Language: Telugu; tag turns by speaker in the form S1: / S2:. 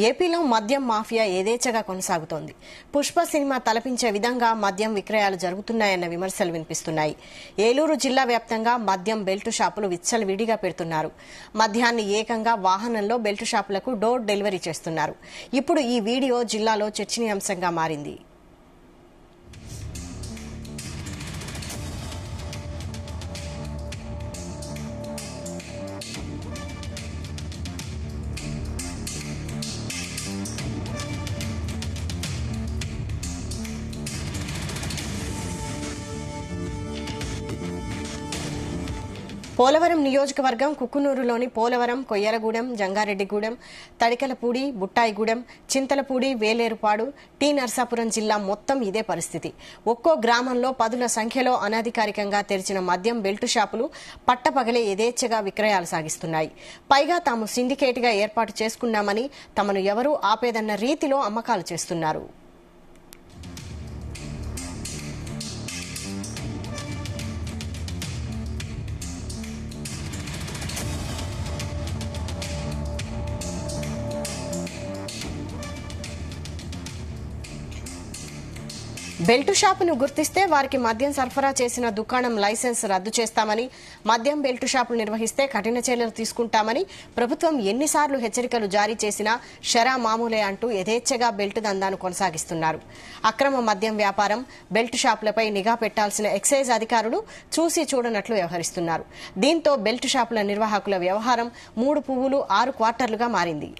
S1: ఏపీలో మద్యం మాఫియా యథేచ్ఛగా కొనసాగుతోంది. పుష్ప సినిమా తలపించే విధంగా మద్యం విక్రయాలు జరుగుతున్నాయన్న విమర్శలు వినిపిస్తున్నాయి. ఏలూరు జిల్లా వ్యాప్తంగా మద్యం బెల్టు షాపులు విచ్చలవిడిగా పెడుతున్నారు. మద్యాన్ని ఏకంగా వాహనంలో బెల్టు షాపులకు డోర్ డెలివరీ చేస్తున్నారు. ఇప్పుడు ఈ వీడియో జిల్లాలో చర్చనీయాంశంగా మారింది. పోలవరం నియోజకవర్గం కుక్కునూరులోని పోలవరం, కొయ్యలగూడెం, జంగారెడ్డిగూడెం, తడికలపూడి, బుట్టాయిగూడెం, చింతలపూడి, వేలేరుపాడు, టీ నర్సాపురం జిల్లా మొత్తం ఇదే పరిస్థితి. ఒక్కో గ్రామంలో పదుల సంఖ్యలో అనధికారికంగా తెరిచిన మద్యం బెల్టు షాపులు పట్టపగలే యథేచ్ఛగా విక్రయాలు సాగిస్తున్నాయి. పైగా తాము సిండికేట్గా ఏర్పాటు చేసుకున్నామని తమను ఎవరూ ఆపేదన్న రీతిలో అమ్మకాలు చేస్తున్నారు. బెల్టు షాపును గుర్తిస్తే వారికి మద్యం సరఫరా చేసిన దుకాణం లైసెన్స్ రద్దు చేస్తామని, మద్యం బెల్టు షాపులు నిర్వహిస్తే కఠిన చర్యలు తీసుకుంటామని ప్రభుత్వం ఎన్నిసార్లు హెచ్చరికలు జారీ చేసినా షరా మామూలే అంటూ యథేచ్ఛగా బెల్టు దందాను కొనసాగిస్తున్నారు. అక్రమ మద్యం వ్యాపారం, బెల్టు షాపులపై నిఘా పెట్టాల్సిన ఎక్సైజ్ అధికారులు చూసి చూడనట్లు వ్యవహరిస్తున్నారు. దీంతో బెల్టు షాపుల నిర్వాహకుల వ్యవహారం 3 పువ్వులు 6 క్వార్టర్లుగా మారింది.